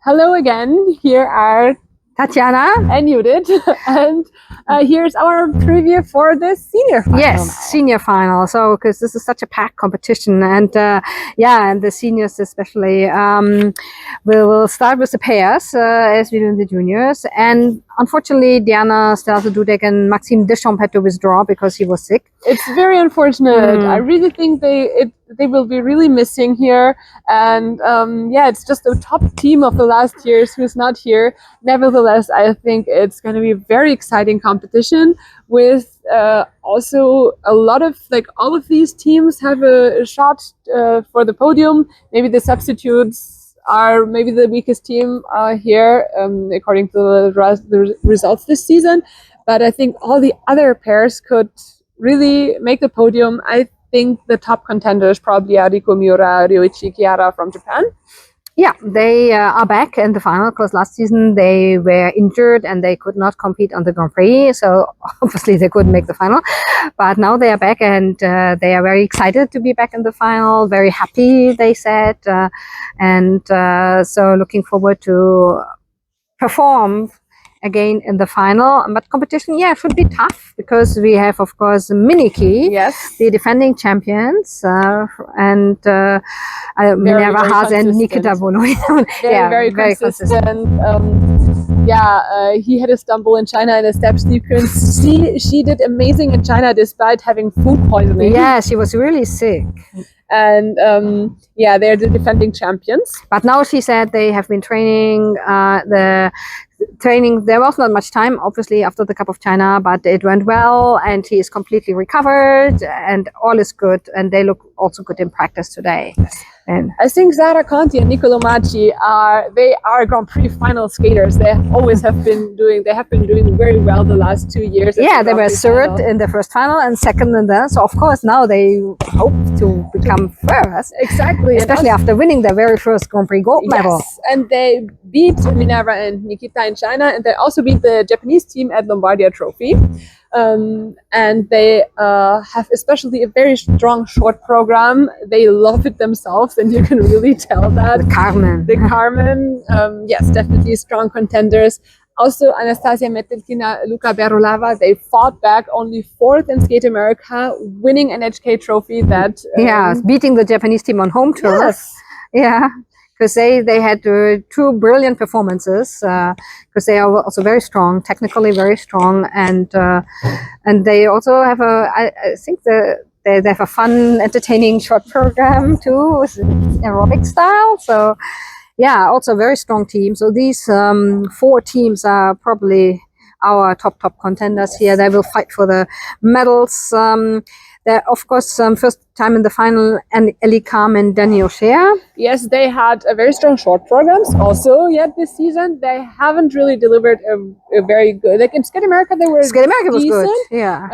Hello again. Here are Tatjana and Judith, and here's our preview for the senior final. Yes, senior final. So, because this is such a packed competition, and and the seniors especially. We'll start with the pairs as we do in the juniors, and unfortunately, Diana Stelze-Dudek and Maxime Deschamps had to withdraw because he was sick. It's very unfortunate. I really think they will be really missing here, and it's just a top team of the last years who's not here. Nevertheless, I think it's going to be a very exciting competition with also a lot of all of these teams have a shot for the podium. Maybe the substitutes are maybe the weakest team here according to the results this season, but I think all the other pairs could really make the podium. I think the top contenders probably are Riko Miura, Ryoichi Kiara from Japan. Yeah, they are back in the final because last season they were injured and they could not compete on the Grand Prix. So obviously they couldn't make the final. But now they are back and they are very excited to be back in the final. Very happy, they said. So looking forward to perform again in the final. But competition, should be tough because we have, of course, Miniki, the defending champions, and Minerva Haase and Nikita Voloin. Very consistent. He had a stumble in China in a step sequence. She did amazing in China despite having food poisoning. Yeah, she was really sick. And they're the defending champions. But now she said they have been training. There was not much time, obviously, after the Cup of China, but it went well, and he is completely recovered, and all is good. And they look also good in practice today. And I think Zara Conti and Nicolo Macci are Grand Prix final skaters. They have been doing very well the last 2 years. Yeah, they were third in the first final and second in the. So of course now they hope to become first. Exactly, especially after winning their very first Grand Prix gold medal. Yes, and they beat Minerva and Nikita in China, and they also beat the Japanese team at Lombardia Trophy. And they have especially a very strong short program. They love it themselves, and you can really tell that. The Carmen, yes, definitely strong contenders. Also, Anastasia Metelkina, Luca Berolava, they fought back, only fourth in Skate America, winning NHK trophy. Beating the Japanese team on home turf. Yes. Yeah. Because they had two brilliant performances. Because they are also very strong, technically very strong, and they also have I think they have a fun, entertaining short program too, with aerobic style. So also a very strong team. So these 4 teams are probably our top contenders here. They will fight for the medals. They're, of course, first time in the final, and Ellie Kam and Danny O'Shea. Yes, they had a very strong short programs also yet this season. They haven't really delivered a very good, in Skate America they were Skate America was decent, good, yeah.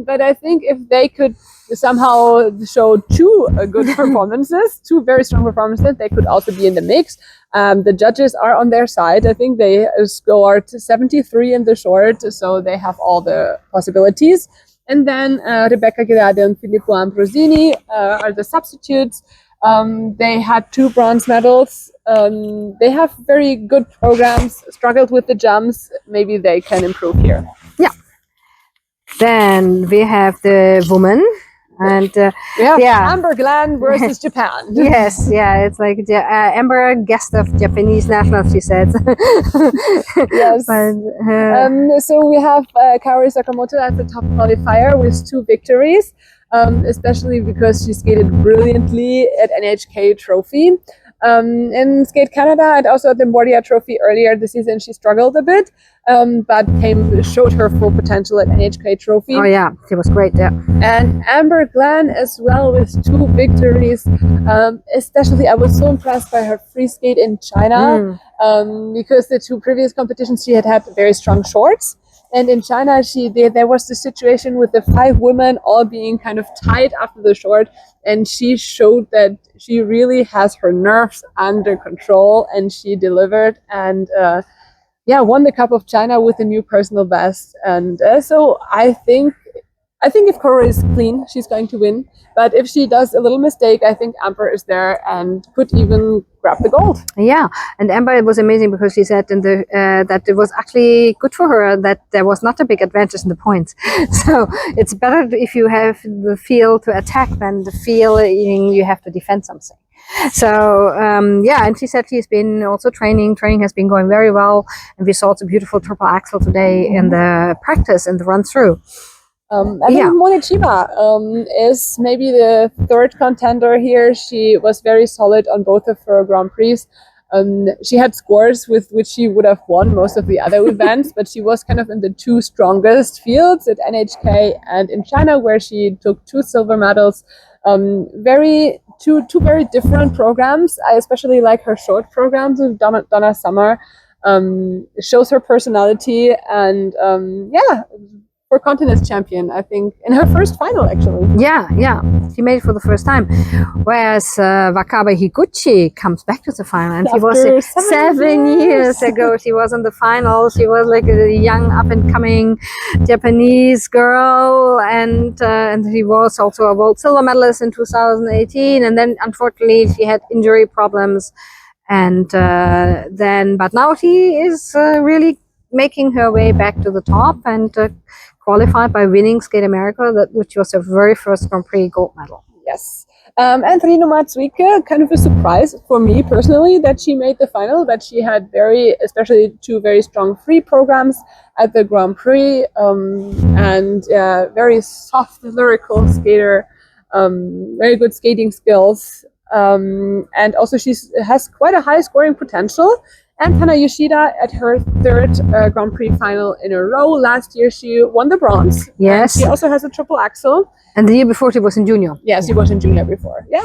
But I think if they could somehow show 2 good performances, 2 very strong performances, they could also be in the mix. The judges are on their side. I think they scored 73 in the short, so they have all the possibilities. And then Rebecca Girardi and Filippo Ambrosini are the substitutes. They had 2 bronze medals. They have very good programs, struggled with the jumps. Maybe they can improve here. Yeah. Then we have the women. And we have Amber Glenn versus Japan. Yes, it's like Amber, guest of Japanese national, she said. Yes. So we have Kaori Sakamoto as the top qualifier with 2 victories, especially because she skated brilliantly at NHK Trophy. In Skate Canada and also at the Lombardia Trophy earlier this season, she struggled a bit, but showed her full potential at NHK Trophy. Oh yeah, she was great, yeah. And Amber Glenn as well with 2 victories. Especially, I was so impressed by her free skate in China, because the 2 previous competitions she had very strong shorts. And in China, there was the situation with the 5 women all being kind of tied after the short, and she showed that she really has her nerves under control, and she delivered and won the Cup of China with a new personal best. And so I think I think if Coro is clean, she's going to win. But if she does a little mistake, I think Amber is there and could even grab the gold. Yeah, and Amber, it was amazing because she said in the that it was actually good for her that there was not a big advantage in the points. So it's better if you have the feel to attack than the feeling you have to defend something. So yeah, and she said she's been also training has been going very well, and we saw the beautiful triple axel today in the practice and the run through. I think Monichiba is maybe the third contender here. She was very solid on both of her Grand Prix. She had scores with which she would have won most of the other events, but she was kind of in the two strongest fields at NHK and in China, where she took 2 silver medals. Two very different programs. I especially like her short programs with Donna Summer. Shows her personality and yeah. For continent champion, I think, in her first final, actually. Yeah, she made it for the first time. Whereas Wakabe Higuchi comes back to the final, and After he was 7 years ago. She was in the final. She was like a young, up-and-coming Japanese girl, and he was also a world silver medalist in 2018. And then, unfortunately, she had injury problems, and but now she is really making her way back to the top and qualified by winning Skate America, which was her very first Grand Prix gold medal. Yes. And Rino Matsuike, kind of a surprise for me personally that she made the final, but she had especially 2 very strong free programs at the Grand Prix, and very soft, lyrical skater, very good skating skills, and also she has quite a high scoring potential. And Hana Yoshida at her 3rd Grand Prix final in a row. Last year she won the bronze. Yes. And she also has a triple axel. And the year before she was in junior. Yes, she was in junior before. Yeah.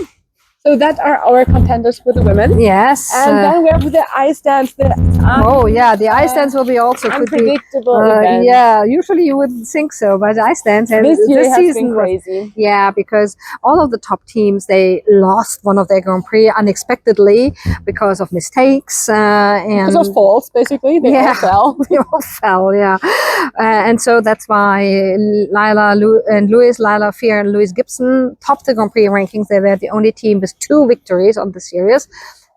So that are our contenders for the women. Yes. And then we have the ice dance. The ice dance will be also unpredictable event. Yeah, usually you wouldn't think so, but the ice dance this season been crazy. Yeah, because all of the top teams, they lost one of their Grand Prix unexpectedly because of mistakes and because of falls, basically. They all fell. They all fell. Yeah, and so that's why Lila Fear, and Louis Gibson topped the Grand Prix rankings. They were the only team with 2 victories on the series.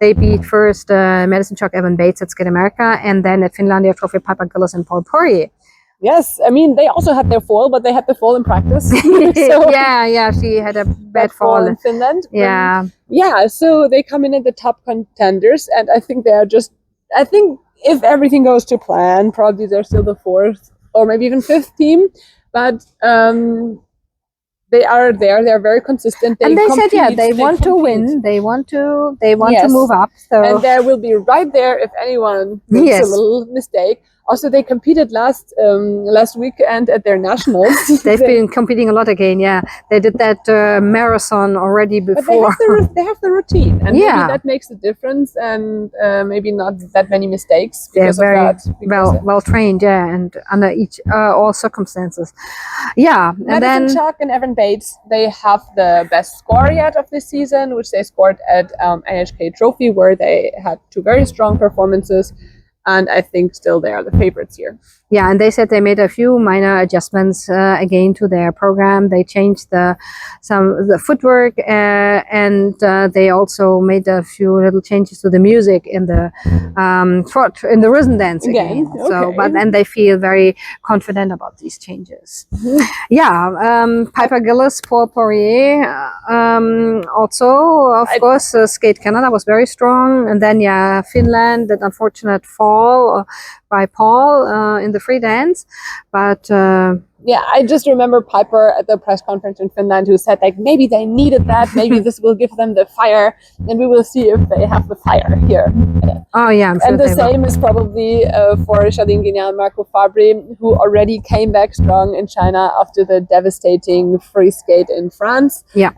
They beat first Madison Chuck Evan Bates at Skate America, and then at Finlandia Trophy Piper Gillis and Paul Poirier. Yes, I mean, they also had their fall, but they had the fall in practice. So, yeah, she had a bad fall in Finland. Yeah. Yeah, so they come in at the top contenders, and I think I think if everything goes to plan, probably they're still the 4th or maybe even 5th team, but they are there. They're very consistent. They said, they want to win. They want to move up. So. And they will be right there if anyone makes a little mistake. Also, they competed last weekend at their nationals. They've been competing a lot again. Yeah, they did that marathon already before. But they have the routine, and maybe that makes a difference. And maybe not that many mistakes. They're very well trained. Yeah, and under all circumstances. Yeah, and Madison Chuck and Evan Bates, they have the best score yet of this season, which they scored at NHK Trophy, where they had 2 very strong performances. And I think still they are the favorites here. Yeah, and they said they made a few minor adjustments again to their program. They changed the footwork, and they also made a few little changes to the music in the rhythm dance again. Okay. So, and they feel very confident about these changes. Mm-hmm. Yeah, Piper Gillis, Paul Poirier, also of course Skate Canada was very strong, and then Finland, that unfortunate fall by Paul in the free dance, but I just remember Piper at the press conference in Finland who said maybe they needed that, maybe this will give them the fire, and we will see if they have the fire here. Oh yeah, I'm sure. And the same is probably for Charlene Guignard and Marco Fabri, who already came back strong in China after the devastating free skate in France. Yeah.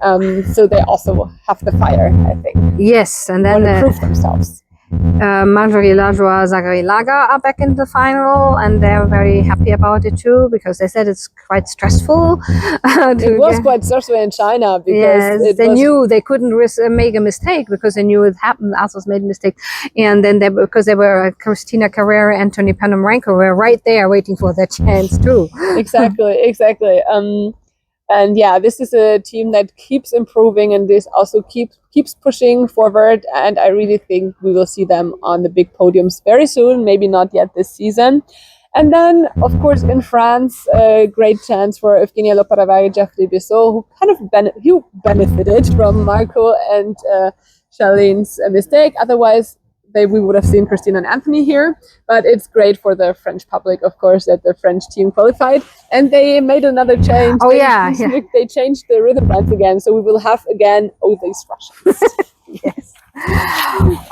So they also have the fire, I think. Yes, and then they prove themselves. Marjorie Lajoie, Zachary Laga are back in the final, and they're very happy about it too, because they said it's quite stressful. It was quite stressful in China because they knew they couldn't make a mistake, because they knew it happened. Others made mistakes, and then because they were Christina Carrera, Anthony Panomarenko were right there waiting for their chance too. Exactly. And yeah, this is a team that keeps improving and this also keeps pushing forward. And I really think we will see them on the big podiums very soon, maybe not yet this season. And then, of course, in France, a great chance for Evgenia Loparava, Jeffrey Bissot, who kind of benefited from Marco and Charlene's mistake. Otherwise, we would have seen Christine and Anthony here. But it's great for the French public, of course, that the French team qualified. And they made another change. They changed the rhythm bands again. So we will have again all these Russians. Yes.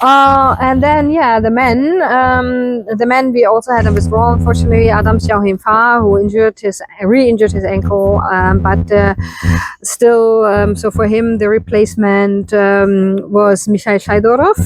And then the men we also had a withdrawal, unfortunately. Adam Xiaohim-Fa, who re-injured his ankle, but still, so for him the replacement was Mikhail Shaidorov,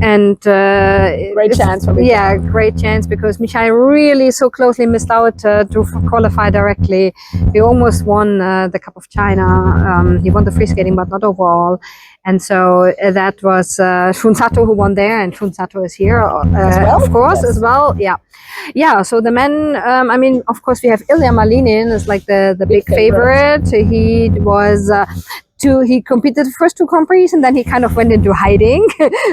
and great chance for me. Yeah, great chance, because Mikhail really so closely missed out to qualify directly. He almost won the Cup of China. He won the free skating, but not overall. And so that was Shun Sato who won there, and Shun Sato is here, of course, as well. Yeah. So the men, I mean, of course, we have Ilya Malinin is like the big favorite. He was. He competed the first two Grand Prix, and then he kind of went into hiding.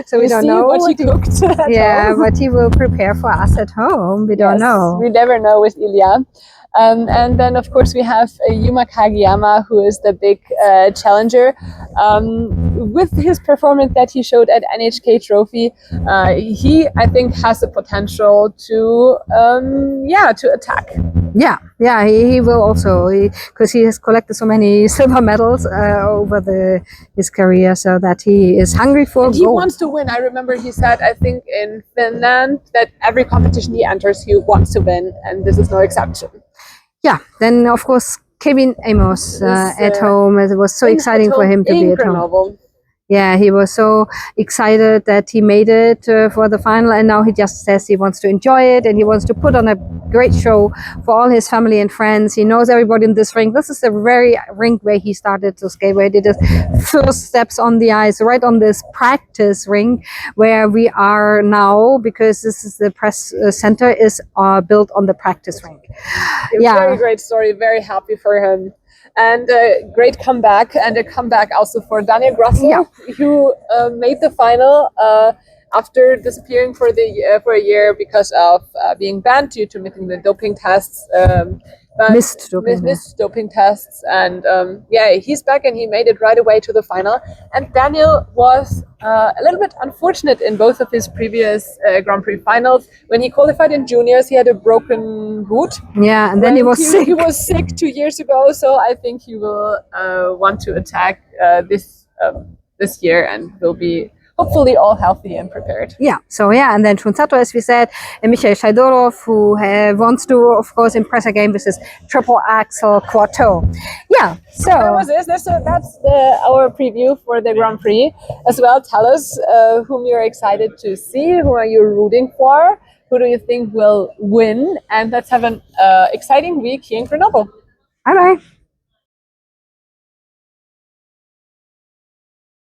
So we don't know what he cooked. But he will prepare for us at home. We don't know. We never know with Ilya. And then, of course, we have Yuma Kagiyama, who is the big challenger. With his performance that he showed at NHK Trophy, he, I think, has the potential to attack. Yeah, he will also, because he has collected so many silver medals over his career, so that he is hungry for gold. He wants to win. I remember he said, I think in Finland, that every competition he enters, he wants to win, and this is no exception. Yeah, then of course Kevin Amos at home. It was so exciting for him to be at Grenoble. home. Yeah, he was so excited that he made it for the final, and now he just says he wants to enjoy it and he wants to put on a great show for all his family and friends. He knows everybody in this rink. This is the very rink where he started to skate, where he did his first steps on the ice, right on this practice rink where we are now, because this is the press center is built on the practice rink. Very great story. Very happy for him. And a great comeback, and a comeback also for Daniel Grossel, who made the final after disappearing for a year because of being banned due to missing the doping tests. Missed doping tests, and he's back, and he made it right away to the final. And Daniel was a little bit unfortunate in both of his previous Grand Prix finals. When he qualified in juniors, he had a broken boot. Yeah, and then he was sick. He was sick 2 years ago, so I think he will want to attack this year, and will be hopefully all healthy and prepared. And then Shun Sato, as we said, and Mikhail Shaidorov, who wants to, of course, impress again with his triple axel quad toe. So that was it. That's our preview for the Grand Prix as well. Tell us whom you're excited to see, who are you rooting for, who do you think will win, and let's have an exciting week here in Grenoble. Bye-bye.